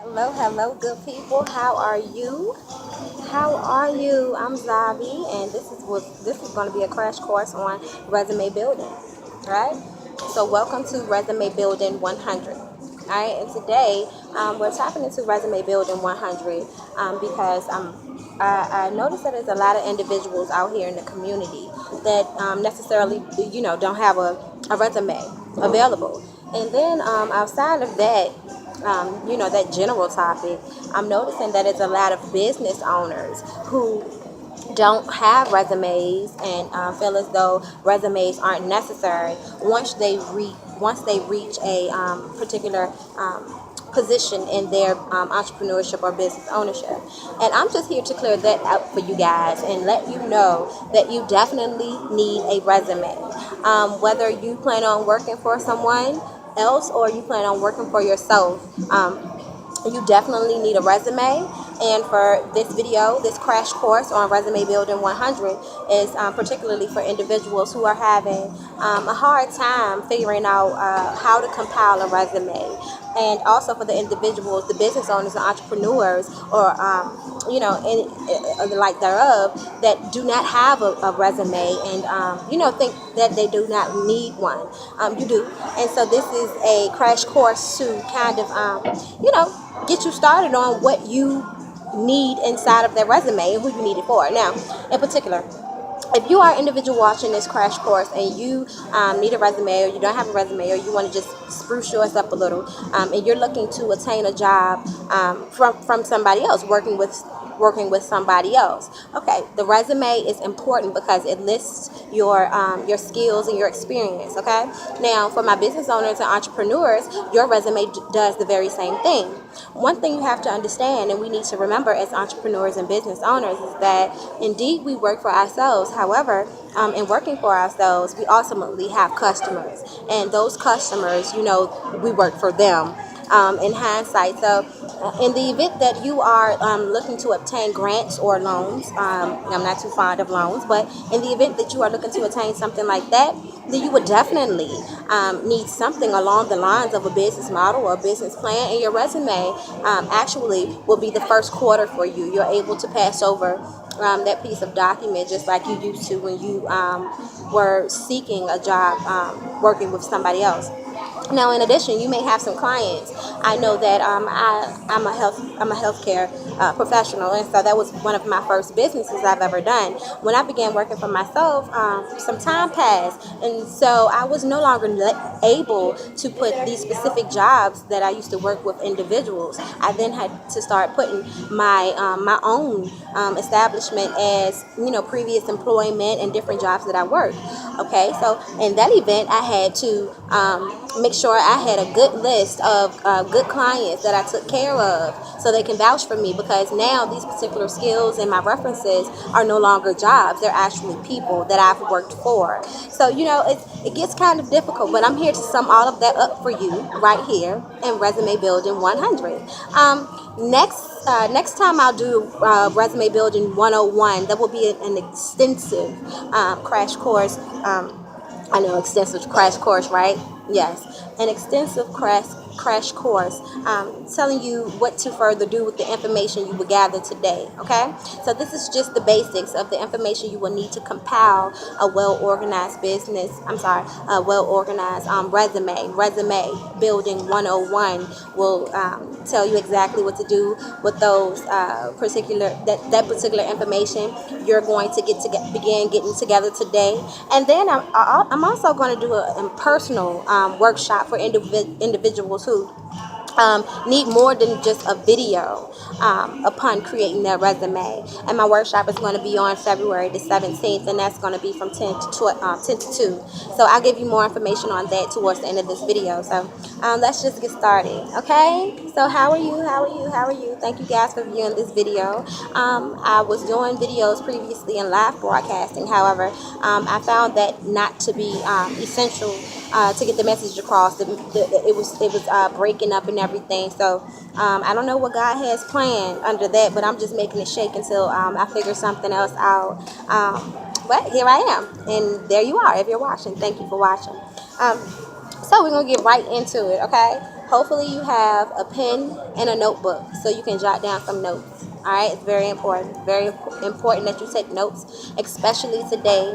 Hello, good people. How are you? How are you? I'm Zavi, and this is going to be a crash course on resume building. Right? So, welcome to Resume Building 100. All right, and today we're tapping into Resume Building 100 because I noticed that there's a lot of individuals out here in the community that necessarily, don't have a resume available. And then outside of that, that general topic, I'm noticing that it's a lot of business owners who don't have resumes and feel as though resumes aren't necessary once they reach a particular position in their entrepreneurship or business ownership. And I'm just here to clear that out for you guys and let you know that you definitely need a resume. Whether you plan on working for someone else or you plan on working for yourself, you definitely need a resume. And for this video, this crash course on resume building 100 is particularly for individuals who are having a hard time figuring out how to compile a resume, and also for the individuals, the business owners and entrepreneurs, or like thereof, that do not have a resume and think that they do not need one. You do. And so this is a crash course to kind of get you started on what you need inside of their resume and who you need it for. Now, in particular, if you are an individual watching this crash course and you need a resume, or you don't have a resume, or you want to just spruce yours up a little, and you're looking to attain a job from somebody else, working with somebody else. Okay, the resume is important because it lists your skills and your experience. Okay, now for my business owners and entrepreneurs, your resume does the very same thing. One thing you have to understand, and we need to remember as entrepreneurs and business owners, is that indeed we work for ourselves. However, in working for ourselves, we ultimately have customers, and those customers, we work for them. In hindsight, so in the event that you are looking to obtain grants or loans, I'm not too fond of loans, but in the event that you are looking to attain something like that, then you would definitely need something along the lines of a business model or a business plan, and your resume actually will be the first quarter for you. You're able to pass over that piece of document just like you used to when you were seeking a job working with somebody else. Now, in addition, you may have some clients. I know that I'm a healthcare professional, and so that was one of my first businesses I've ever done. When I began working for myself, some time passed, and so I was no longer able to put these specific jobs that I used to work with individuals. I then had to start putting my own establishment as previous employment and different jobs that I worked. Okay, so in that event, I had to make sure I had a good list of good clients that I took care of so they can vouch for me, because now these particular skills and my references are no longer jobs. They're actually people that I've worked for. So, it gets kind of difficult, but I'm here to sum all of that up for you right here in Resume Building 100. Next time I'll do Resume Building 101. That will be an extensive crash course. I know, extensive crash course, right? Yes, an extensive crash course telling you what to further do with the information you will gather today. Okay, so this is just the basics of the information you will need to compile a well-organized resume building 101 will tell you exactly what to do with those that particular information you're going to begin getting together today. And then I'm also going to do a personal workshop for individuals who need more than just a video upon creating their resume. And my workshop is going to be on February the 17th, and that's going to be from 10 to 2. So I'll give you more information on that towards the end of this video. So let's just get started. Okay, so how are you? Thank you guys for viewing this video. I was doing videos previously in live broadcasting. However, I found that not to be essential to get the message across. It was breaking up and everything. So I don't know what God has planned under that, but I'm just making it shake until I figure something else out. But here I am, and there you are. If you're watching, thank you for watching. So we're gonna get right into it. Okay. Hopefully you have a pen and a notebook so you can jot down some notes. All right, it's very important. Very important that you take notes, especially today.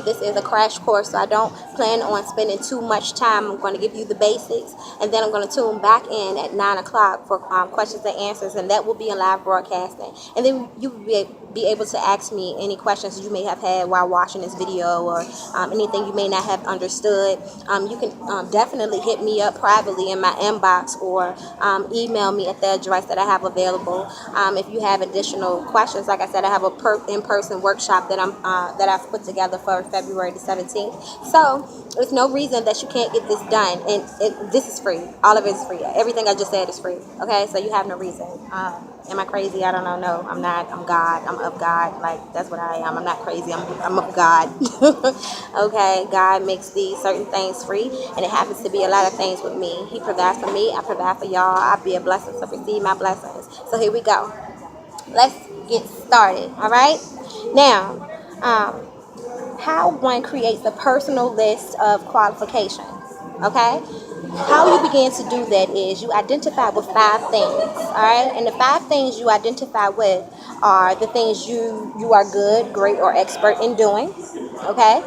This is a crash course, so I don't plan on spending too much time. I'm going to give you the basics, and then I'm going to tune back in at 9 o'clock for questions and answers, and that will be in live broadcasting. And then you will be able to ask me any questions you may have had while watching this video, or anything you may not have understood. You can definitely hit me up privately in my inbox, or email me at the address that I have available. If you have additional questions, like I said, I have a in-person workshop that I've put together for February the 17th. So there's no reason that you can't get this done, and this is free. All of it is free. Everything I just said is free. Okay, so you have no reason. Am I crazy? I don't know. No, I'm not. I'm God. I'm of God. Like, that's what I am. I'm not crazy. I'm of God. Okay, God makes these certain things free, and it happens to be a lot of things with me. He provides for me. I provide for y'all. I'll be a blessing, so receive my blessings. So here we go. Let's get started. All right. Now, how one creates a personal list of qualifications. Okay, how you begin to do that is you identify with 5 things. All right, and the 5 things you identify with are the things you are good, great, or expert in doing. Okay,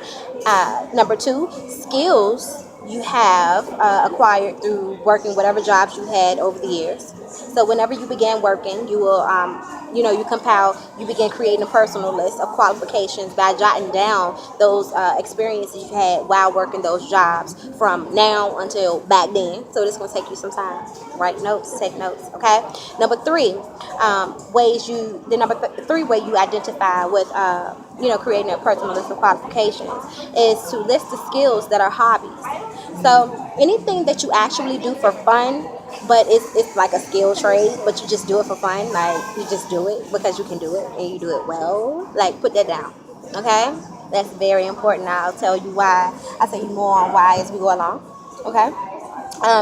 number 2, skills you have acquired through working whatever jobs you had over the years. So whenever you began working, you will, you begin creating a personal list of qualifications by jotting down those experiences you had while working those jobs from now until back then. So this is going to take you some time. Write notes, take notes, okay? Number 3, number 3 way you identify with, creating a personal list of qualifications is to list the skills that are hobbies. So anything that you actually do for fun, but it's like a skill trade, but you just do it for fun. Like, you just do it because you can do it and you do it well. Like, put that down. Okay? That's very important. I'll tell you why. I'll tell you more on why as we go along. Okay?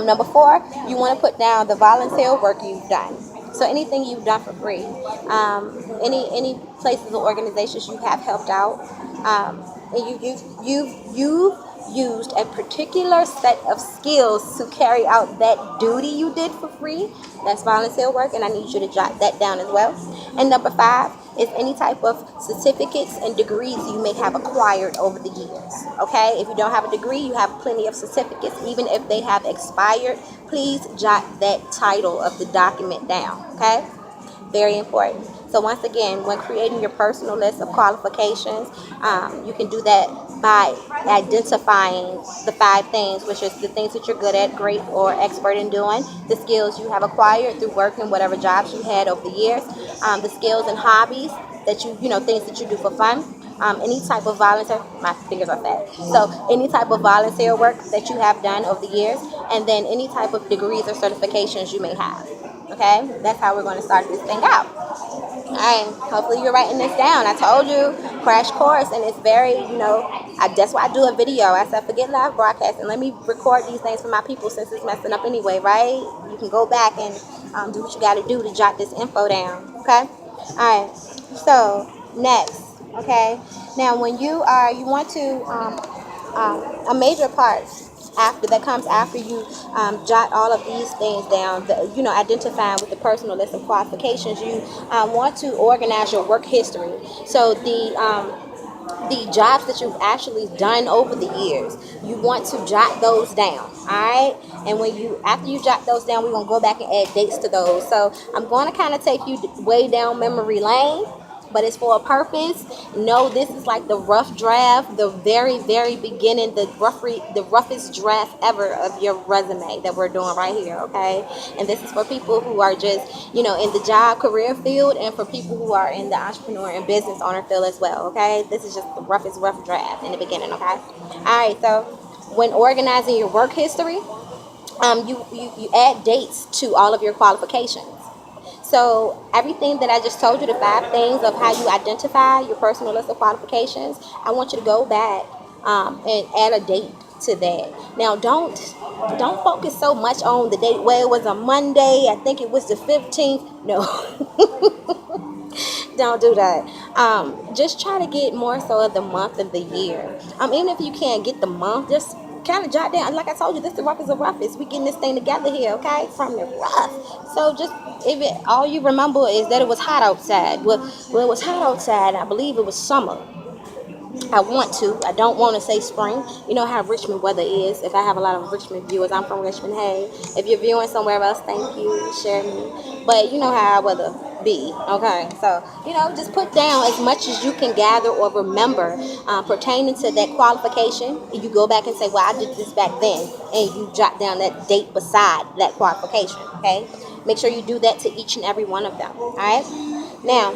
Number 4, you want to put down the volunteer work you've done. So anything you've done for free, any places or organizations you have helped out, and you've used a particular set of skills to carry out that duty you did for free. That's volunteer work, and I need you to jot that down as well. And number 5 is any type of certificates and degrees you may have acquired over the years. Okay, if you don't have a degree, you have plenty of certificates. Even if they have expired, please jot that title of the document down. Okay, very important. So once again, when creating your personal list of qualifications, you can do that by identifying the 5 things, which is the things that you're good at, great, or expert in doing, the skills you have acquired through working whatever jobs you had over the years, the skills and hobbies that things that you do for fun, any type of volunteer, my fingers are fat, so any type of volunteer work that you have done over the years, and then any type of degrees or certifications you may have. Okay, that's how we're going to start this thing out. All right, hopefully you're writing this down. I told you, crash course, and it's very, that's why I do a video. I said, forget live broadcasting. Let me record these things for my people since it's messing up anyway, right? You can go back and do what you got to do to jot this info down, okay? All right, so next, okay? Now, when you want to, a major part that comes after you jot all of these things down, identifying with the personal list of qualifications, you want to organize your work history. So the jobs that you've actually done over the years, you want to jot those down. All right, and after you jot those down, we're going to go back and add dates to those. So I'm going to kind of take you way down memory lane, but it's for a purpose. No, this is like the rough draft, the very, very beginning, the roughest draft ever of your resume that we're doing right here, okay? And this is for people who are just, in the job career field, and for people who are in the entrepreneur and business owner field as well, okay? This is just the roughest rough draft in the beginning, okay? All right, so when organizing your work history, you add dates to all of your qualifications. So everything that I just told you, the 5 things of how you identify your personal list of qualifications, I want you to go back and add a date to that. Now, don't focus so much on the date. Well, it was a Monday. I think it was the 15th. No. Don't do that. Just try to get more so of the month of the year. Even if you can't get the month, just kind of jot down. Like I told you, this is the roughest. We getting this thing together here, okay? From the rough. So just if it all you remember is that it was hot outside. Well, it was hot outside. I believe it was summer. I don't want to say spring. You know how Richmond weather is. If I have a lot of Richmond viewers, I'm from Richmond. Hey, if you're viewing somewhere else, thank you, share me. But you know how our weather be, okay? So, just put down as much as you can gather or remember pertaining to that qualification. You go back and say, well, I did this back then. And you jot down that date beside that qualification, okay? Make sure you do that to each and every one of them, all right? Now,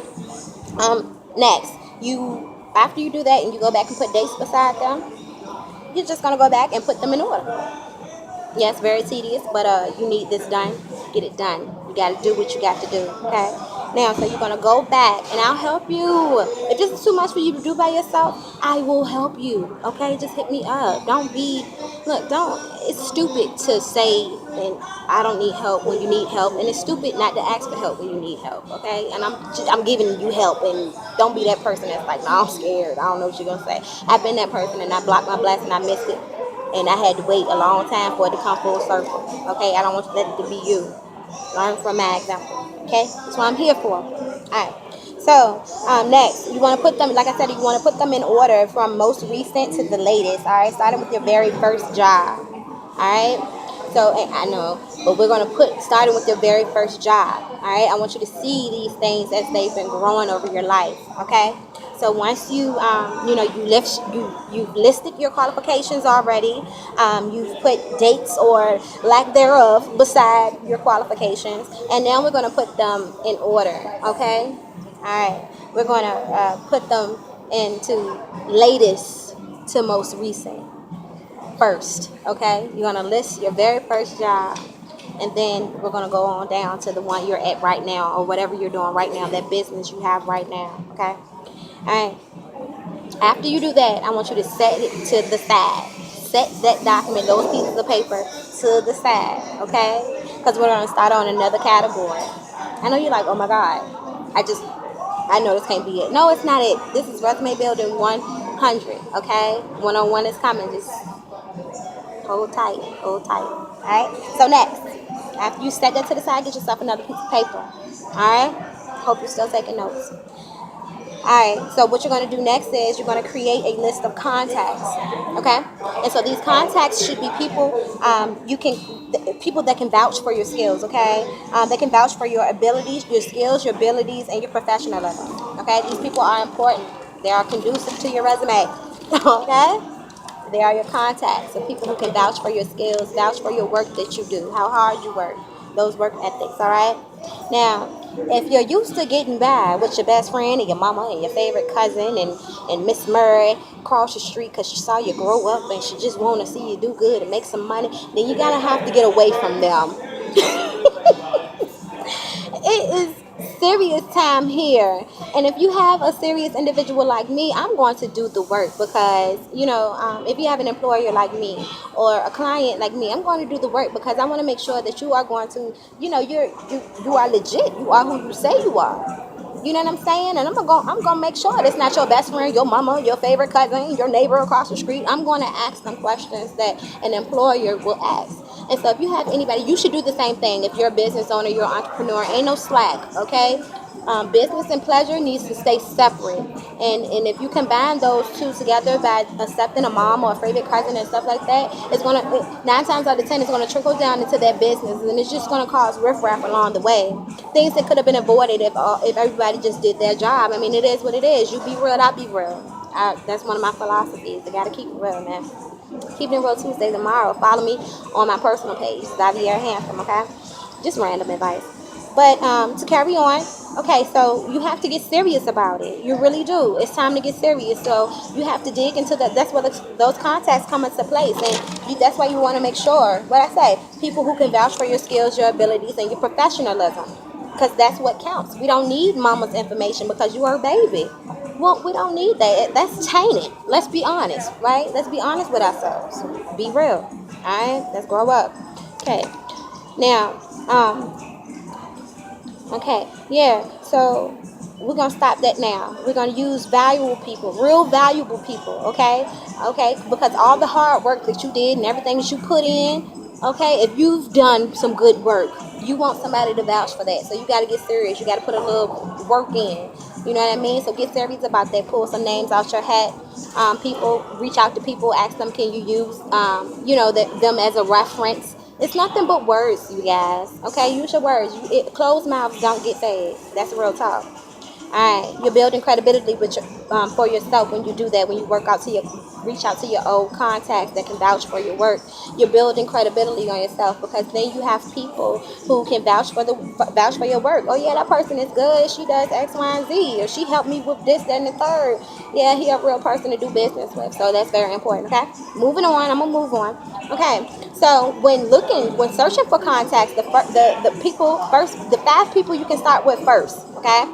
next, after you do that and you go back and put dates beside them, you're just gonna go back and put them in order. Yes, very tedious, but you need this done. Get it done. You got to do what you got to do. Okay. Now, so you're gonna go back, and I'll help you. If this is too much for you to do by yourself, I will help you. Okay, just hit me up. Don't. It's stupid to say, and I don't need help when you need help, and it's stupid not to ask for help when you need help. Okay, and I'm giving you help, and don't be that person that's like, no, I'm scared. I don't know what you're gonna say. I've been that person, and I blocked my blast, and I missed it. And I had to wait a long time for it to come full circle. Okay, I don't want that to be you. Learn from my example. Okay, that's what I'm here for. All right. So next, you want to put them, like I said, you want to put them in order from most recent to the latest. All right, starting with your very first job. All right. So I know, but we're gonna starting with your very first job. All right, I want you to see these things as they've been growing over your life. Okay. So once you've listed your qualifications already, you've put dates or lack thereof beside your qualifications, and now we're going to put them in order. Okay, all right. We're going to put them into latest to most recent first. Okay, you're going to list your very first job. And then we're going to go on down to the one you're at right now, or whatever you're doing right now, that business you have right now. Okay. All right. After you do that, I want you to set it to the side. Set that document, those pieces of paper, to the side, okay? Because we're going to start on another category. I know you're like, oh my God, I know this can't be it. No, it's not it. This is Resume Building 100, okay? 101 is coming. Just hold tight, hold tight. All right? So next, after you set that to the side, get yourself another piece of paper. All right? Hope you're still taking notes. Alright, so what you're going to do next is you're going to create a list of contacts, okay? And so these contacts should be people people that can vouch for your skills, okay? They can vouch for your abilities, your skills, your abilities, and your professionalism, okay? These people are important. They are conducive to your resume, okay? They are your contacts, so people who can vouch for your skills, vouch for your work that you do, how hard you work, those work ethics, all right? Now, if you're used to getting by with your best friend and your mama and your favorite cousin and Miss Murray across the street because she saw you grow up and she just want to see you do good and make some money, then you're going to have to get away from them. It is serious time here. And if you have a serious individual like me, I'm going to do the work because, if you have an employer like me or a client like me, I'm going to do the work because I want to make sure that you are going to, you are legit. You are who you say you are. You know what I'm saying? And I'm gonna make sure that's not your best friend, your mama, your favorite cousin, your neighbor across the street. I'm going to ask them questions that an employer will ask. And so if you have anybody, you should do the same thing. If you're a business owner, you're an entrepreneur, ain't no slack, okay? Business and pleasure needs to stay separate. And if you combine those two together by accepting a mom or a favorite cousin and stuff like that, it's going to, 9 times out of 10, it's going to trickle down into that business. And it's just going to cause riffraff along the way. Things that could have been avoided if everybody just did their job. I mean, it is what it is. You be real, I be real. That's one of my philosophies. I got to keep it real, man. Keeping it real Tuesday tomorrow. Follow me on my personal page, Xavier Handsome, okay? Just random advice. But to carry on, okay, so you have to get serious about it. You really do. It's time to get serious. So you have to dig into that. That's where those contacts come into place. And that's why you want to make sure, what I say, people who can vouch for your skills, your abilities, and your professionalism. Because that's what counts. We don't need mama's information because you are a baby. Well, we don't need that. That's tainted. Let's be honest, right? Let's be honest with ourselves. Be real. All right? Let's grow up. Okay. Now, okay, yeah, so we're gonna stop that now. We're gonna use valuable people, real valuable people, okay? Okay, because all the hard work that you did and everything that you put in, okay, if you've done some good work, you want somebody to vouch for that. So you gotta get serious. You gotta put a little work in. You know what I mean? So get serious about that. Pull some names out your hat. People reach out to people, ask them, can you use, them as a reference. It's nothing but words, you guys. Okay, use your words. Closed mouths don't get fed. That's real talk. All right, you're building credibility with for yourself when you do that. When you reach out to your old contacts that can vouch for your work, you're building credibility on yourself, because then you have people who can vouch for your work. Oh yeah, that person is good. She does X, Y, and Z, or she helped me with this, that, and the third. Yeah, he a real person to do business with. So that's very important. Okay, moving on. I'm gonna move on. Okay, so when searching for contacts, the people first, the 5 people you can start with first. Okay,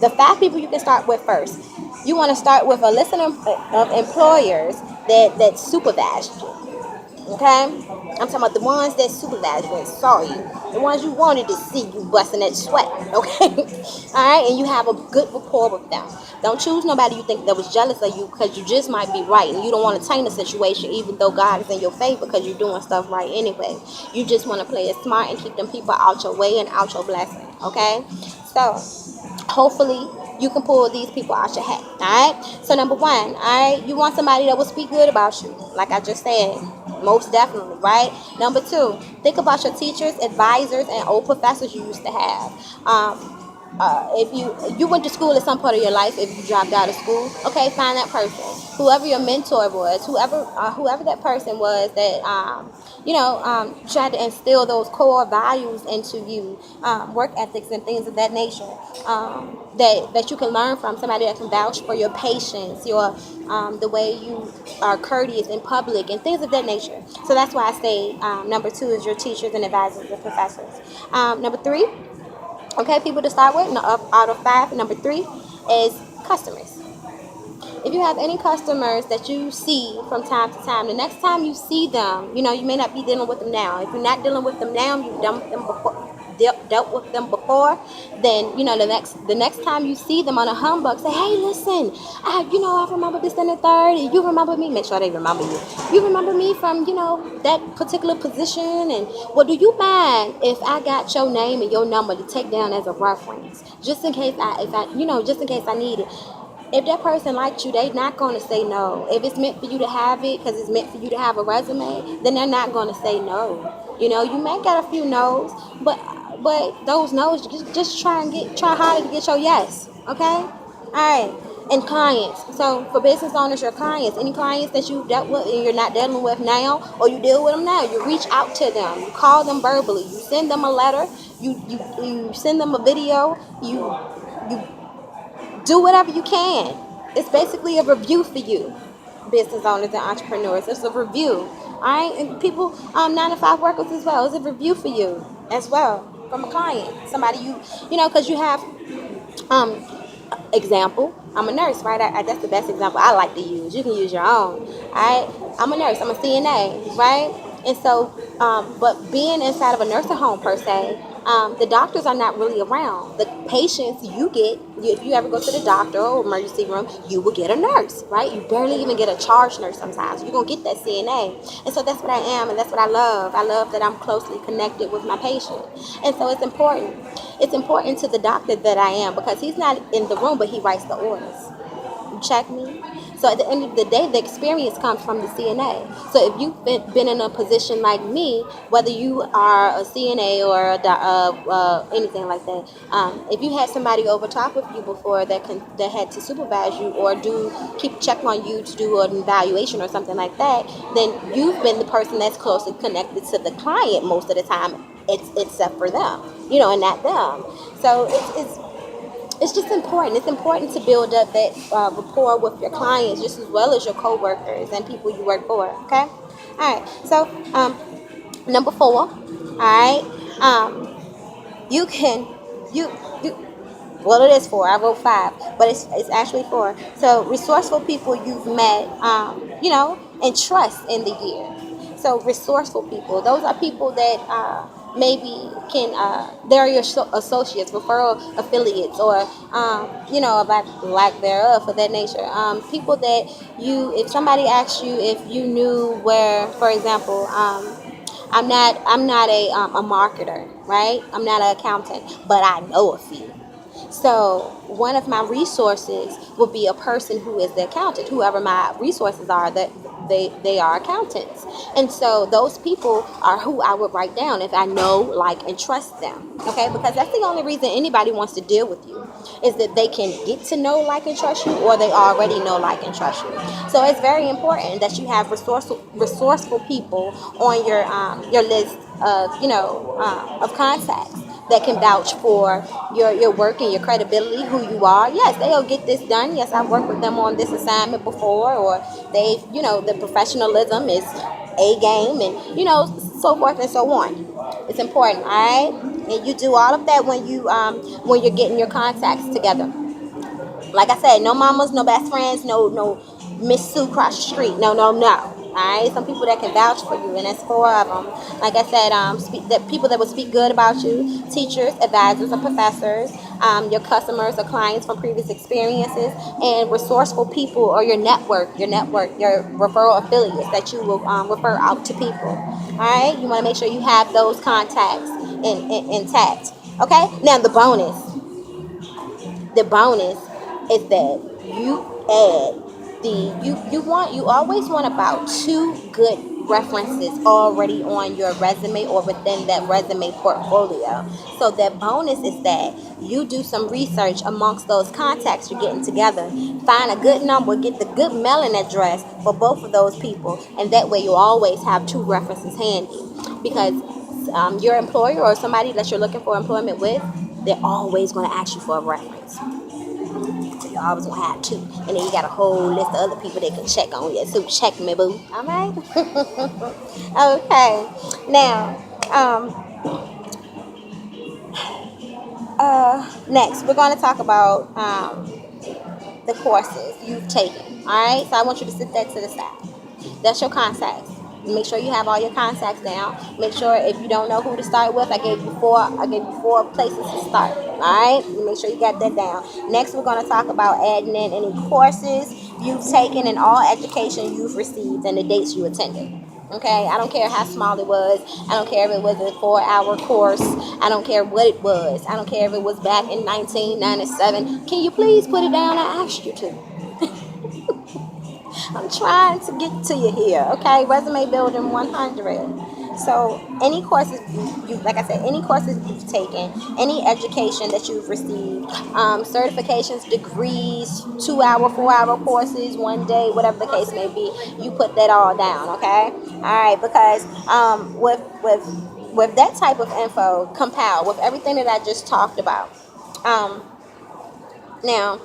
the 5 people you can start with first. You want to start with a list of employers that supervise you. Okay, I'm talking about the ones that supervised you and saw you, the ones you wanted to see you busting that sweat. Okay, all right, and you have a good rapport with them. Don't choose nobody you think that was jealous of you, because you just might be right and you don't want to taint the situation, even though God is in your favor because you're doing stuff right anyway. You just want to play it smart and keep them people out your way and out your blessing. Okay, so hopefully you can pull these people out your hat. All right, so number one, all right, you want somebody that will speak good about you, like I just said. Most definitely, right? Number two, think about your teachers, advisors, and old professors you used to have. If you went to school at some part of your life, if you dropped out of school, okay, find that person. Whoever your mentor was, whoever that person was that tried to instill those core values into you, work ethics and things of that nature. That you can learn from, somebody that can vouch for your patience, your the way you are courteous in public and things of that nature. So that's why I say number two is your teachers and advisors and professors. Number three, okay, people to start with, out of 5, number 3 is customers. If you have any customers that you see from time to time, the next time you see them, you may not be dealing with them now. If you're not dealing with them now, you've dealt with them before, then the next time you see them on a humbug, say, hey, listen, I remember this and the third. You remember me? Make sure they remember you. You remember me from that particular position, and well, do you mind if I got your name and your number to take down as a reference, just in case just in case I need it. If that person liked you, they're not going to say no. If it's meant for you to have it, because it's meant for you to have a resume, then they're not going to say no. You may get a few no's, but those no's, just try harder to get your yes. Okay, all right. And clients. So for business owners, your clients, any clients that you dealt with and you're not dealing with now, or you deal with them now, you reach out to them, you call them verbally, you send them a letter, you send them a video, you do whatever you can. It's basically a review for you, business owners and entrepreneurs. It's a review. All right, and people, 9 to 5 workers as well. It's a review for you as well from a client, somebody because you have um example. I'm a nurse, right? That's the best example I like to use. You can use your own. All right, I'm a nurse. I'm a CNA, right? And so, but being inside of a nursing home per se, the doctors are not really around. The patients if you ever go to the doctor or emergency room, you will get a nurse, right? You barely even get a charge nurse sometimes. You're going to get that CNA. And so that's what I am, and that's what I love. I love that I'm closely connected with my patient. And so it's important. It's important to the doctor that I am, because he's not in the room, but he writes the orders. You check me? So at the end of the day, the experience comes from the CNA. So if you've been in a position like me, whether you are a CNA or anything like that, if you had somebody over top of you before that had to supervise you or keep check on you to do an evaluation or something like that, then you've been the person that's closely connected to the client most of the time, except for them, and not them. So it's just important. It's important to build up that rapport with your clients just as well as your coworkers and people you work for. Okay, all right. So number 4, all right. You can you you. Well, it is 4. I wrote 5, but it's actually 4. So resourceful people you've met, and trust in the year. So resourceful people. Those are people that maybe can they're your associates, referral affiliates, or lack thereof for that nature. People that if somebody asks you if you knew where, for example, I'm not a marketer, right? I'm not an accountant, but I know a few. So one of my resources would be a person who is the accountant. Whoever my resources are, that they are accountants, and so those people are who I would write down if I know, like, and trust them. Okay, because that's the only reason anybody wants to deal with you, is that they can get to know, like, and trust you, or they already know, like, and trust you. So it's very important that you have resourceful people on your list of of contacts that can vouch for your work and your credibility, who you are. Yes, they'll get this done. Yes, I've worked with them on this assignment before, or they've, the professionalism is a game, and so forth and so on. It's important, all right? And you do all of that when you're getting your contacts together. Like I said, no mamas, no best friends, no Miss Sue across the street. No, no, no. All right, some people that can vouch for you, and that's four of them. Like I said, that people that will speak good about you: teachers, advisors, or professors, your customers or clients from previous experiences, and resourceful people, or your referral affiliates that you will refer out to people. All right, you want to make sure you have those contacts intact. Okay, now the bonus is that you add you always want about two good references already on your resume or within that resume portfolio. So that bonus is that you do some research amongst those contacts you're getting together, find a good number, get the good mailing address for both of those people, and that way you always have two references handy, because your employer or somebody that you're looking for employment with, they're always going to ask you for a reference. So you always want to have two. And then you got a whole list of other people that can check on you. So check me, boo. All right? Okay. Now, next, we're going to talk about the courses you've taken. All right? So I want you to sit that to the side. That's your contacts. Make sure you have all your contacts down. Make sure, if you don't know who to start with, I gave you four places to start. All right, make sure you got that down. Next, we're going to talk about adding in any courses you've taken and all education you've received and the dates you attended. Okay, I don't care how small it was. I don't care if it was a 4-hour course. I don't care what it was. I don't care if it was back in 1997. Can you please put it down? I asked you to. I'm trying to get to you here, okay? Resume Building 100. So, any courses like I said, any courses you've taken, any education that you've received, certifications, degrees, 2-hour, 4-hour courses, one day, whatever the case may be, you put that all down, okay? All right, because with that type of info compiled with everything that I just talked about, now,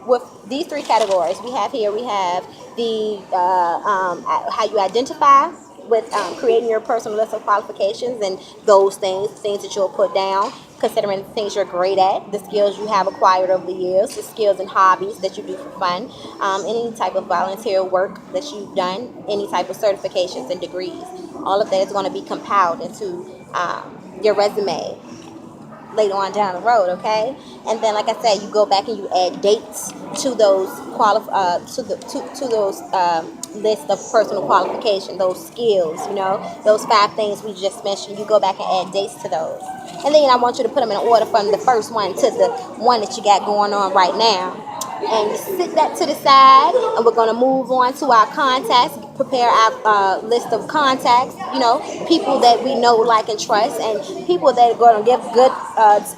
with these three categories we have here, we have the how you identify with creating your personal list of qualifications, and those things that you'll put down, considering the things you're great at, the skills you have acquired over the years, the skills and hobbies that you do for fun, any type of volunteer work that you've done, any type of certifications and degrees. All of that is going to be compiled into your resume later on down the road, okay? And then, like I said, you go back and you add dates to those to those list of personal qualification, those skills, those 5 things we just mentioned. You go back and add dates to those, and then I want you to put them in order from the first one to the one that you got going on right now. And you sit that to the side, and we're going to move on to our contacts, prepare our list of contacts, people that we know, like, and trust, and people that are going to give good,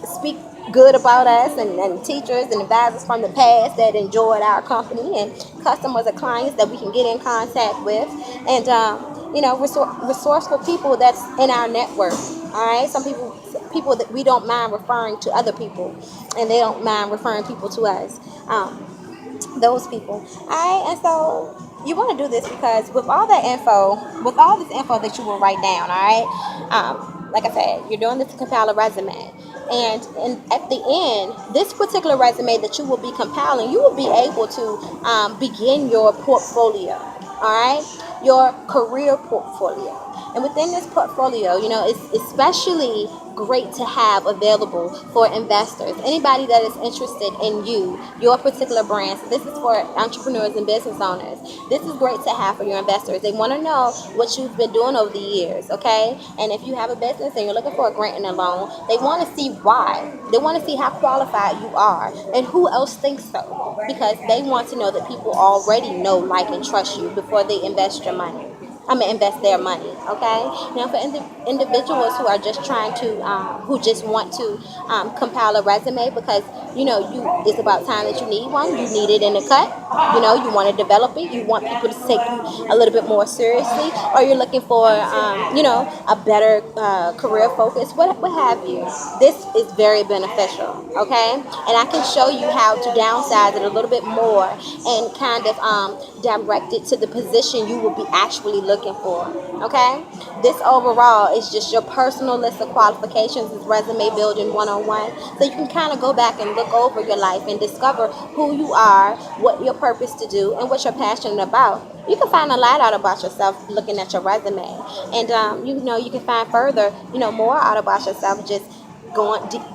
speak good about us, and teachers and advisors from the past that enjoyed our company, and customers or clients that we can get in contact with, and resourceful people that's in our network. All right, some people that we don't mind referring to other people, and they don't mind referring people to us. Those people. All right, and so you want to do this because with all this info that you will write down, all right, like I said, you're doing this to compile a resume. And at the end, this particular resume that you will be compiling, you will be able to begin your portfolio, all right, your career portfolio. And within this portfolio, it's especially great to have available for investors. Anybody that is interested in your particular brand. So this is for entrepreneurs and business owners. This is great to have for your investors. They want to know what you've been doing over the years, okay? And if you have a business and you're looking for a grant and a loan, they want to see why. They want to see how qualified you are and who else thinks so. Because they want to know that people already know, like, and trust you before they invest your money. Invest their money, okay? Now, for individuals who are just trying to, who just want to compile a resume because, it's about time that you need one. You need it in the cut. You want to develop it. You want people to take you a little bit more seriously, or you're looking for, a better career focus, what have you. This is very beneficial, okay? And I can show you how to downsize it a little bit more and kind of direct it to the position you will be actually looking for, okay? This overall is just your personal list of qualifications. Is resume building 101. So you can kind of go back and look over your life and discover who you are, what your purpose to do, and what you're passionate about. You can find a lot out about yourself looking at your resume. And, you can find further, more out about yourself just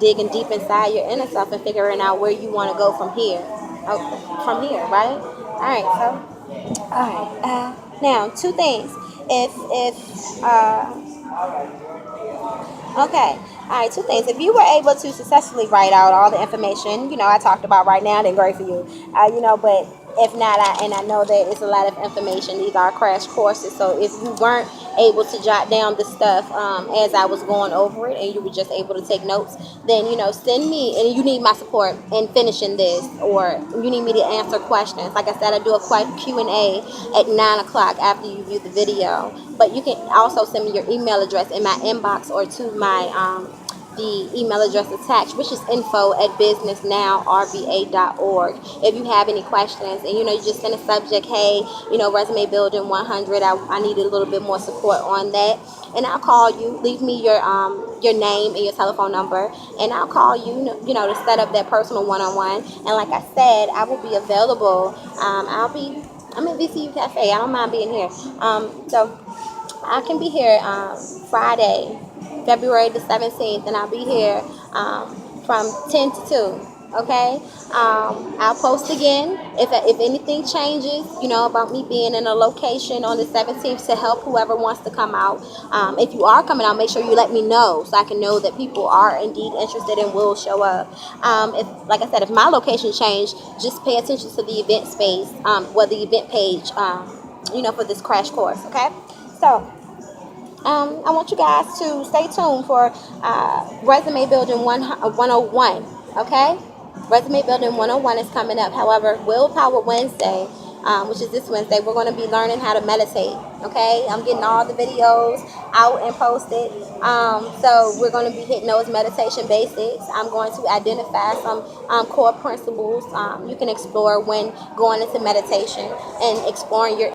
digging deep inside your inner self and figuring out where you want to go from here. Right? All right, so, all right. Now, two things. If Okay. All right, two things. If you were able to successfully write out all the information, I talked about right now, then great for you. But if not, I know that it's a lot of information. These are crash courses. So if you weren't able to jot down the stuff as I was going over it and you were just able to take notes, then, send me, and you need my support in finishing this, or you need me to answer questions. Like I said, I do a Q&A at 9 o'clock after you view the video. But you can also send me your email address in my inbox or to my the email address attached, which is info@businessnowrva.org. If you have any questions, and you just send a subject, hey, resume building 100. I need a little bit more support on that, and I'll call you. Leave me your name and your telephone number, and I'll call you. To set up that personal one-on-one. And like I said, I will be available. I'm in VCU Cafe. I don't mind being here. So I can be here Friday, February the 17th, and I'll be here from 10 to 2. Okay? I'll post again if anything changes, about me being in a location on the 17th to help whoever wants to come out. If you are coming out, make sure you let me know so I can know that people are indeed interested and will show up. Like I said, if my location changed, just pay attention to the event space, the event page, for this crash course. Okay? So, I want you guys to stay tuned for Resume Building 101, okay? Resume Building 101 is coming up. However, Willpower Wednesday, which is this Wednesday, we're going to be learning how to meditate, okay? I'm getting all the videos out and posted. So we're going to be hitting those meditation basics. I'm going to identify some core principles you can explore when going into meditation and exploring your